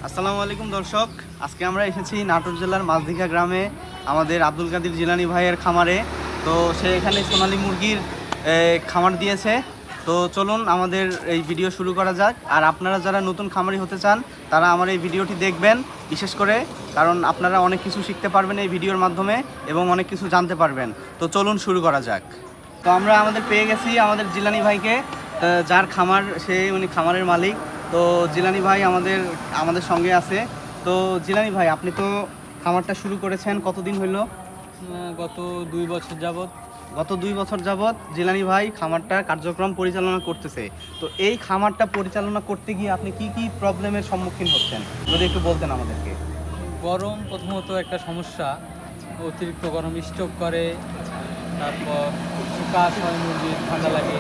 আসসালামু আলাইকুম দর্শক, আজকে আমরা এসেছি নাটোর জেলার মাঝদিঘা গ্রামে আমাদের আব্দুল কাদির জিলানী ভাইয়ের খামারে। তো সে এখানে সোনালী মুরগির খামার দিয়েছে। তো চলুন আমাদের এই ভিডিও শুরু করা যাক। আর আপনারা যারা নতুন খামারি হতে চান তারা আমার এই ভিডিওটি দেখবেন বিশেষ করে, কারণ আপনারা অনেক কিছু শিখতে পারবেন এই ভিডিওর মাধ্যমে এবং অনেক কিছু জানতে পারবেন। তো চলুন শুরু করা যাক। তো আমরা পেয়ে গেছি আমাদের জিলানী ভাইকে, যার খামার, সে উনি খামারের মালিক। তো জিলানী ভাই আমাদের সঙ্গে আছে। তো জিলানী ভাই, আপনি তো খামারটা শুরু করেছেন, কতদিন হইল? গত 2 বছর যাবত। গত 2 বছর যাবত জিলানী ভাই খামারটা কার্যক্রম পরিচালনা করতেছে। তো এই খামারটা পরিচালনা করতে গিয়ে আপনি কি কি প্রবলেমের সম্মুখীন হচ্ছেন যদি একটু বলতেন আমাদেরকে। গরম প্রথমত একটা সমস্যা, অতিরিক্ত গরম স্ট্রোক করে, তারপর কাশ হয়, মুরগির ঠান্ডা লাগে,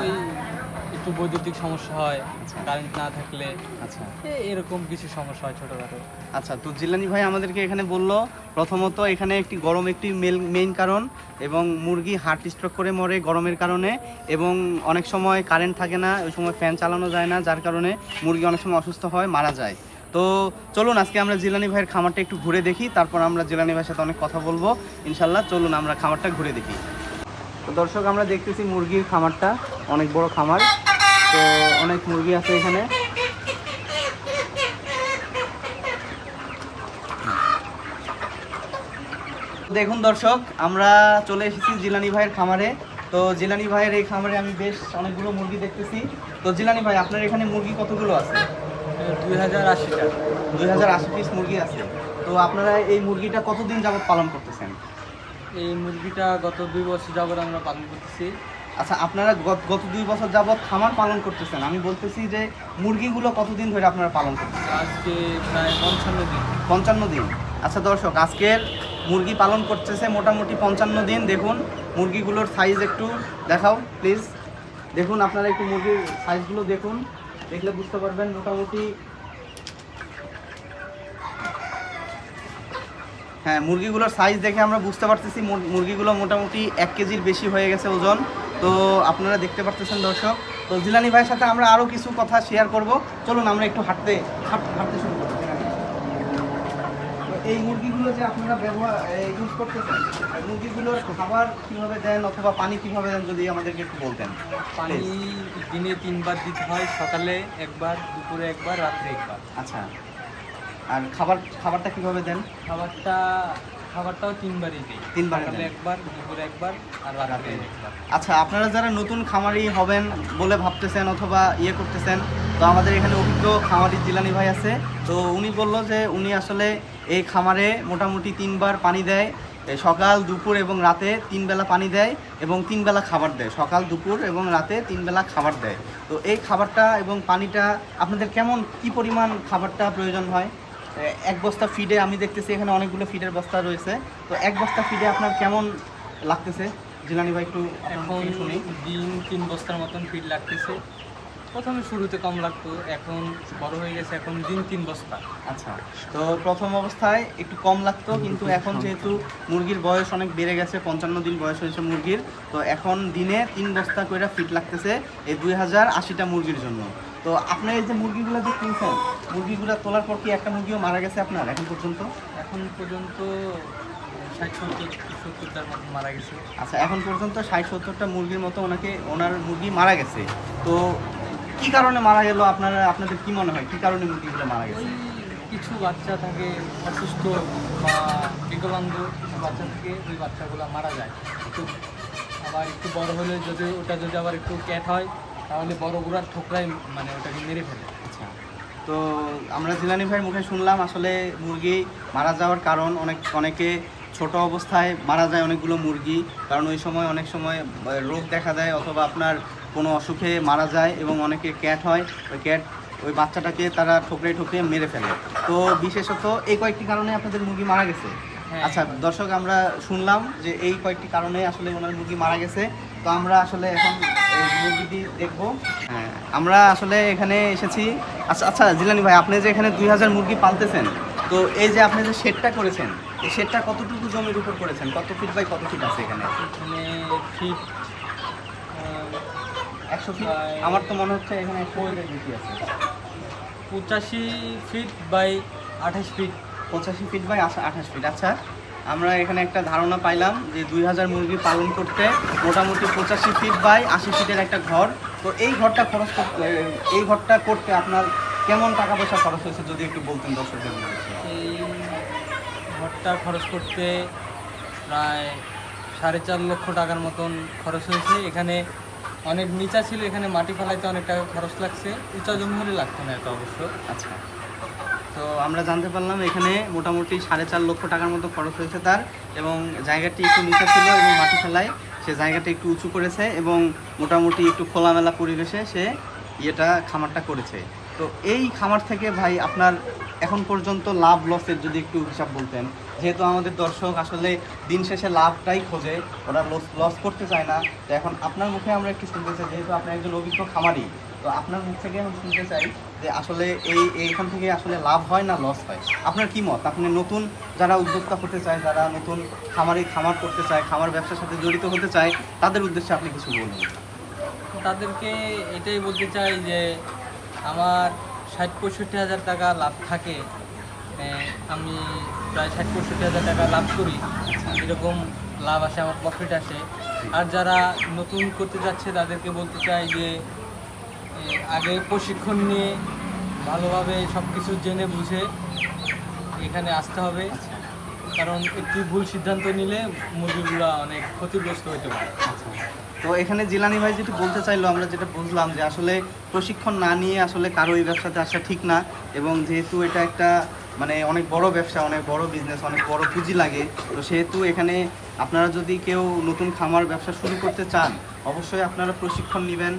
ওই একটু বৈদ্যুতিক সমস্যা হয় কারেন্ট না থাকলে। আচ্ছা, এরকম কিছু সমস্যা হয় ছোটোখাটো। আচ্ছা। তো জিলানী ভাই আমাদেরকে এখানে বললো প্রথমত এখানে গরম একটি মেইন কারণ, এবং মুরগি হার্ট স্ট্রোক করে মরে গরমের কারণে, এবং অনেক সময় কারেন্ট থাকে না, ওই সময় ফ্যান চালানো যায় না, যার কারণে মুরগি অনেক সময় অসুস্থ হয়, মারা যায়। তো চলুন আজকে আমরা জিলানী ভাইয়ের খামারটা একটু ঘুরে দেখি, তারপর আমরা জিলানী ভাইয়ের সাথে অনেক কথা বলবো ইনশাল্লাহ। চলুন আমরা খামারটা ঘুরে দেখি। তো দর্শক, আমরা দেখতেছি মুরগির খামারটা অনেক বড় খামার। তো অনেক মুরগি আছে এখানে। দেখুন দর্শক, আমরা চলে এসেছি জিলানী ভাইয়ের খামারে। তো জিলানী ভাইয়ের এই খামারে আমি বেশ অনেকগুলো মুরগি দেখতেছি। তো জিলানী ভাই, আপনার এখানে মুরগি কতগুলো আছে? 2080টা। 2080 পিস মুরগি আছে। তো আপনারা এই মুরগিটা কতদিন যাবত পালন করতেছেন? এই মুরগিটা গত 2 বছর যাবত আমরা পালন করতেছি। আচ্ছা, আপনারা গত 2 বছর যাবত খামার পালন করতেছেন, আমি বলতেছি যে মুরগিগুলো কতদিন ধরে আপনারা পালন করতেছেন? আজকে প্রায় 55 দিন। 55 দিন। আচ্ছা দর্শক, আজকের মুরগি পালন করতেছে মোটামুটি 55 দিন। দেখুন মুরগিগুলোর সাইজ একটু দেখাও প্লিজ। দেখুন আপনারা একটু মুরগির সাইজগুলো দেখুন, দেখলে বুঝতে পারবেন মোটামুটি। হ্যাঁ, মুরগিগুলোর সাইজ দেখে আমরা বুঝতে পারতেছি মুরগিগুলো মোটামুটি 1 কেজির বেশি হয়ে গেছে ওজন। তো আপনারা দেখতে পারতেছেন দর্শক। তো জিলানী ভাইয়ের সাথে আমরা আরও কিছু কথা শেয়ার করব। চলুন আমরা একটু হাঁটতে শুরু করব। এই মুরগিগুলো যে আপনারা ইউজ করতেছেন, মুরগিগুলোর খাবার কীভাবে দেন অথবা পানি কীভাবে দেন যদি আমাদেরকে একটু বলতেন। পানি দিনে 3 বার দিতে হয়, সকালে একবার, দুপুরে একবার, রাত্রে একবার। আচ্ছা, আর খাবারটা কীভাবে দেন? খাবারটাও 3 বারই দিই। 3 বার সকালে একবার, দুপুরে একবার, আর রাত্রে একবার। আচ্ছা, আপনারা যারা নতুন খামারি হবেন বলে ভাবতেছেন অথবা করতেছেন, তো আমাদের এখানে অভিজ্ঞ খামারি জিলানী ভাই আছে। তো উনি বলল যে উনি আসলে এই খামারে মোটামুটি 3 বার পানি দেয়, সকাল, দুপুর এবং রাতে 3 বেলা পানি দেয় এবং 3 বেলা খাবার দেয়। সকাল, দুপুর এবং রাতে 3 বেলা খাবার দেয়। তো এই খাবারটা এবং পানিটা আপনাদের কি পরিমাণ খাবারটা প্রয়োজন হয়? 1 বস্তা ফিডে, আমি দেখতেছি এখানে অনেকগুলো ফিডের বস্তা রয়েছে। তো 1 বস্তা ফিডে আপনার কেমন লাগতেছে জিলানী ভাই, একটু এখন শুনি। দিন 3 বস্তার মতন ফিড লাগতেছে। প্রথমে শুরুতে কম লাগতো, এখন বড় হয়ে গেছে, এখন দিন 3 বস্তা। আচ্ছা, তো প্রথম অবস্থায় একটু কম লাগতো, কিন্তু এখন যেহেতু মুরগির বয়স অনেক বেড়ে গেছে, 55 দিন বয়স হয়েছে মুরগির, তো এখন দিনে 3 বস্তা করে ফিড লাগতেছে এই 2080টা মুরগির জন্য। তো আপনার এই যে মুরগিগুলো যে কিনছেন, মুরগিগুলো তোলার পর কি একটা মুরগিও মারা গেছে আপনার এখন পর্যন্ত? এখন পর্যন্ত 60-70টার মতো মারা গেছে। আচ্ছা, এখন পর্যন্ত 60-70টা মুরগির মতো ওনার মুরগি মারা গেছে। তো কি কারণে মারা গেল আপনাদের কি মনে হয়, কি কারণে মুরগিগুলো মারা গেছে? কিছু বাচ্চা থাকে অসুস্থ বা বিকলাঙ্গ বাচ্চা থেকে, ওই বাচ্চাগুলো মারা যায়। তো আবার একটু বড় হলে যদি আবার একটু ক্যাট হয়, তাহলে বড় গুড়ার ঠোকরাই ওটাকে মেরে ফেলে। আচ্ছা, তো আমরা জিলানী ভাইয়ের মুখে শুনলাম আসলে মুরগি মারা যাওয়ার কারণ অনেকে ছোট অবস্থায় মারা যায় অনেকগুলো মুরগি, কারণ ওই সময় অনেক সময় রোগ দেখা দেয় অথবা আপনার কোনো অসুখে মারা যায়, এবং অনেকে ক্যাট হয়, ওই বাচ্চাটাকে তারা ঠোকরে মেরে ফেলে। তো বিশেষত এই কয়েকটি কারণে আপনাদের মুরগি মারা গেছে। আচ্ছা দর্শক, আমরা শুনলাম যে এই কয়েকটি কারণে আসলে ওনার মুরগি মারা গেছে। তো আমরা আসলে এখন এই মুরগিটি দেখবো। হ্যাঁ, আমরা আসলে এখানে এসেছি। আচ্ছা জিলানী ভাই, আপনি যে এখানে 2000 মুরগি পালতেছেন, তো এই যে আপনি যে শেডটা করেছেন, এই শেডটা কতটুকু জমির উপর করেছেন? কত ফিট বাই কত ফিট আছে এখানে? Feet 100 feet. আমার তো মনে হচ্ছে এখানে 100 ফিটের বেশি আছে। 85 feet by 28 feet. 85 feet by 28 feet. আচ্ছা, আমরা এখানে একটা ধারণা পাইলাম যে 2000 মুরগি পালন করতে মোটামুটি 85 ফিট বাই 80 ফিটের একটা ঘর। তো এই ঘরটা এই ঘরটা করতে আপনার কেমন টাকা পয়সা খরচ হয়েছে যদি একটু বলতেন দর্শকদের মধ্যে। এই ঘরটা খরচ করতে প্রায় 4.5 লক্ষ টাকার মতন খরচ হয়েছে। এখানে অনেক নিচা ছিল, এখানে মাটি ফেলাইতে অনেক টাকা খরচ লাগছে, উঁচা জমি হলে লাগতো না এত অবশ্য। আচ্ছা, তো আমরা জানতে পারলাম এখানে মোটামুটি 4.5 লক্ষ টাকার মতো খরচ হয়েছে তার, এবং জায়গাটি একটু নিচা ছিল এবং মাটি ফেলায় সে জায়গাটা একটু উঁচু করেছে এবং মোটামুটি একটু খোলামেলা পরিবেশে সে খামারটা করেছে। তো এই খামার থেকে ভাই আপনার এখন পর্যন্ত লাভ লসের যদি একটু হিসাব বলতেন, যেহেতু আমাদের দর্শক আসলে দিন শেষে লাভটাই খোঁজে, ওরা লস করতে চায় না। তো এখন আপনার মুখে আমরা একটু শুনতে চাই, যেহেতু আপনি একজন অভিজ্ঞ খামারি, তো আপনার মুখ থেকে এখন শুনতে চাই যে আসলে এইখান থেকে আসলে লাভ হয় না লস হয়, আপনার কি মত? আপনি নতুন যারা উদ্যোক্তা হতে চায়, যারা নতুন খামার করতে চায়, খামার ব্যবসার সাথে জড়িত হতে চায়, তাদের উদ্দেশ্যে আপনি কিছু বলুন। তাদেরকে এটাই বলতে চাই যে আমার 60-65 হাজার টাকা লাভ থাকে, আমি প্রায় 60-65 হাজার টাকা লাভ করি, এরকম লাভ আসে, আমার প্রফিট আসে। আর যারা নতুন করতে যাচ্ছে তাদেরকে বলতে চাই যে আগে প্রশিক্ষণ নিয়ে ভালোভাবে সব কিছু জেনে বুঝে এখানে আসতে হবে, কারণ একটি ভুল সিদ্ধান্ত নিলে মুরগিগুলো অনেক ক্ষতিগ্রস্ত হতে পারে। তো এখানে জিলানি ভাই যেটা বলতে চাইলো, আমরা যেটা বুঝলাম যে আসলে প্রশিক্ষণ না নিয়ে আসলে কারো এই ব্যবসাতে আসা ঠিক না, এবং যেহেতু এটা একটা মানে অনেক বড় ব্যবসা, অনেক বড় বিজনেস, অনেক বড় পুঁজি লাগে, তো সেহেতু এখানে আপনারা যদি কেউ নতুন খামার ব্যবসা শুরু করতে চান অবশ্যই আপনারা প্রশিক্ষণ নেবেন।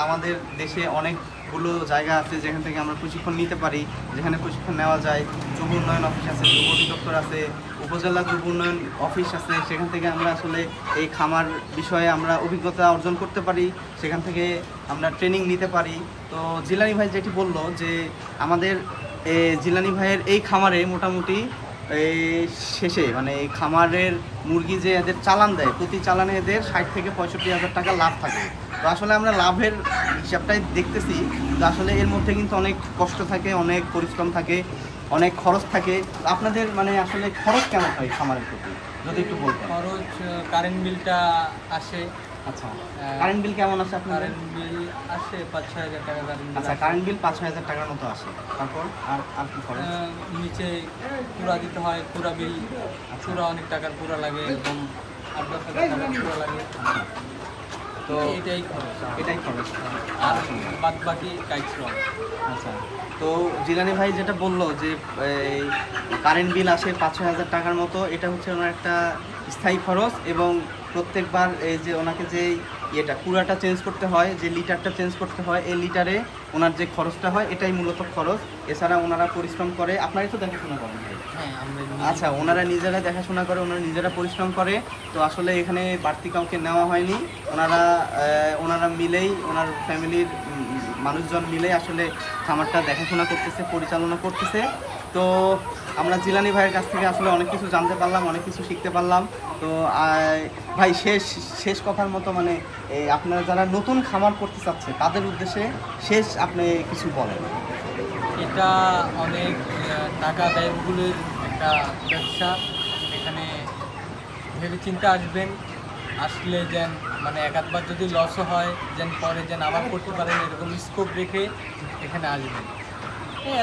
আমাদের দেশে অনেকগুলো জায়গা আছে যেখান থেকে আমরা প্রশিক্ষণ নিতে পারি, যেখানে প্রশিক্ষণ নেওয়া যায়। যুব উন্নয়ন অফিস আছে, যুব অধিদপ্তর আছে, উপজেলা যুব উন্নয়ন অফিস আছে, সেখান থেকে আমরা আসলে এই খামার বিষয়ে আমরা অভিজ্ঞতা অর্জন করতে পারি, সেখান থেকে আমরা ট্রেনিং নিতে পারি। তো জিলানি ভাই যেটি বললো যে আমাদের জিলানি ভাইয়ের এই খামারে মোটামুটি শেষে মানে এই খামারের মুরগি যে এদের চালান দেয়, প্রতি চালানে এদের 60 থেকে 65 হাজার টাকা লাভ থাকে। তো আসলে আমরা লাভের হিসাবটাই দেখতেছি, তো আসলে এর মধ্যে কিন্তু অনেক কষ্ট থাকে, অনেক পরিশ্রম থাকে, অনেক খরচ থাকে। আপনাদের মানে আসলে খরচ কেমন হয় খামারের প্রতি যদি একটু বলতেন। খরচ কারেন্ট বিলটা আসে। আচ্ছা, কারেন্ট বিল কেমন আসে আপনার? কারেন্ট বিল আসে 5-6 হাজার টাকা কারেন্ট বিল। আচ্ছা, কারেন্ট বিল 5-6 হাজার টাকার মতো আসে। তারপর আর কি খরচ? নিচে কুড়া দিতে হয়, কুড়া বিল, কুড়া অনেক টাকার কুড়া লাগে, এবং 8-10 হাজার টাকার কুড়া লাগে। তো এটাই খরচ, আর বাদ বাকি কাজ। আচ্ছা, তো জিলানি ভাই যেটা বললো যে কারেন্ট বিল আসে 5-6 হাজার টাকার মতো, এটা হচ্ছে ওনার একটা স্থায়ী খরচ, এবং প্রত্যেকবার এই যে ওনাকে যে কুড়াটা চেঞ্জ করতে হয়, যে লিটারটা চেঞ্জ করতে হয়, এই লিটারে ওনার যে খরচটা হয় এটাই মূলত খরচ। এছাড়া ওনারা পরিশ্রম করে, আপনারাই তো দেখাশোনা করেন ভাই? হ্যাঁ, আচ্ছা, ওনারা নিজেরা দেখাশোনা করে, ওনারা নিজেরা পরিশ্রম করে। তো আসলে এখানে বাড়তি কাউকে নেওয়া হয়নি, ওনারা মিলেই, ওনার ফ্যামিলির মানুষজন মিলেই আসলে খামারটা দেখাশোনা করতেছে, পরিচালনা করতেছে। তো আমরা জিলানি ভাইয়ের কাছ থেকে আসলে অনেক কিছু জানতে পারলাম, অনেক কিছু শিখতে পারলাম। তো ভাই শেষ কথার মতো মানে আপনারা যারা নতুন খামার করতে চাচ্ছে তাদের উদ্দেশ্যে শেষ আপনি কিছু বলেন। এটা অনেক টাকা ব্যয়বহুলের একটা ব্যবসা, এখানে ভেবে চিন্তা আসবেন, আসলে যেন মানে এক আধবার যদি লসও হয় যেন পরে যেন আবার করতে পারেন, এরকম স্কোপ রেখে এখানে আসবেন।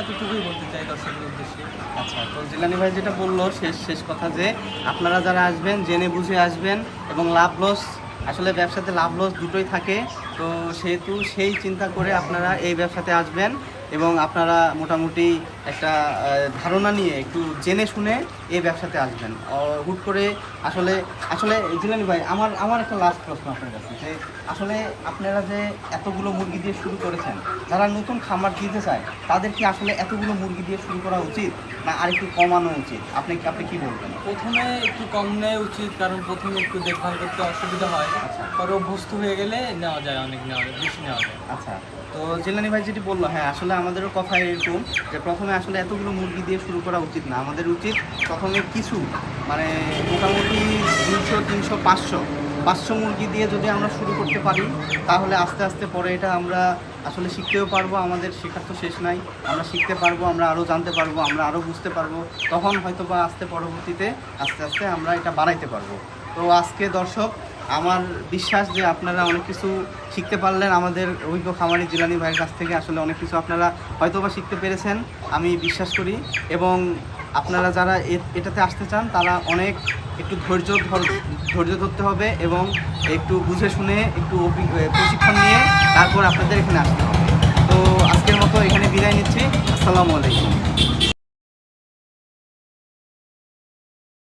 এতটুকুই বলতে চাই দর্শকের উদ্দেশ্যে। আচ্ছা, তো জিলানি ভাই যেটা বললো শেষ কথা, যে আপনারা যারা আসবেন জেনে বুঝে আসবেন, এবং লাভ লস আসলে ব্যবসাতে লাভ লস দুটোই থাকে। তো সেহেতু সেই চিন্তা করে আপনারা এই ব্যবসাতে আসবেন, এবং আপনারা মোটামুটি একটা ধারণা নিয়ে একটু জেনে শুনে এই ব্যবসাতে আসবেন। হুট করে আসলে জিলানি ভাই আমার একটা লাস্ট প্রশ্ন আপনার কাছে, যে আসলে আপনারা যে এতগুলো মুরগি দিয়ে শুরু করেছেন, যারা নতুন খামার দিতে চায় তাদের কি আসলে এতগুলো মুরগি দিয়ে শুরু করা উচিত, না আরেকটু কমানো উচিত? আপনি কি বলবেন? প্রথমে একটু কম নেওয়া উচিত, কারণ প্রথমে একটু দেখভাল করতে অসুবিধা হয়, পরে অভ্যস্ত হয়ে গেলে নেওয়া যায়, বেশি নেওয়া যায়। আচ্ছা, তো জিলানি ভাই যেটি বললো, হ্যাঁ আসলে আমাদেরও কথা এরকম যে প্রথমে আসলে এতগুলো মুরগি দিয়ে শুরু করা উচিত না, আমাদের উচিত প্রথমে কিছু মানে মোটামুটি 200, 300, 500 500 মুরগি দিয়ে যদি আমরা শুরু করতে পারি, তাহলে আস্তে আস্তে পরে এটা আমরা আসলে শিখতেও পারবো। আমাদের শেখার তো শেষ নাই, আমরা শিখতে পারবো, আমরা আরও জানতে পারবো, আমরা আরও বুঝতে পারবো। তখন হয়তো বা পরবর্তীতে আস্তে আস্তে আমরা এটা বাড়াইতে পারবো। তো আজকে দর্শক, আমার বিশ্বাস যে আপনারা অনেক কিছু শিখতে পারলেন আমাদের অভিজ্ঞ খামারি জিলানী ভাইয়ের কাছ থেকে। আসলে অনেক কিছু আপনারা হয়তো বা শিখতে পেরেছেন, আমি বিশ্বাস করি। এবং আপনারা যারা এটাতে আসতে চান, তারা অনেক একটু ধৈর্য ধরতে হবে এবং একটু বুঝে শুনে একটু প্রশিক্ষণ নিয়ে তারপর আপনাদের এখানে আসতে হবে। তো আজকের মতো এখানে বিদায় নিচ্ছি। আসসালামু আলাইকুম।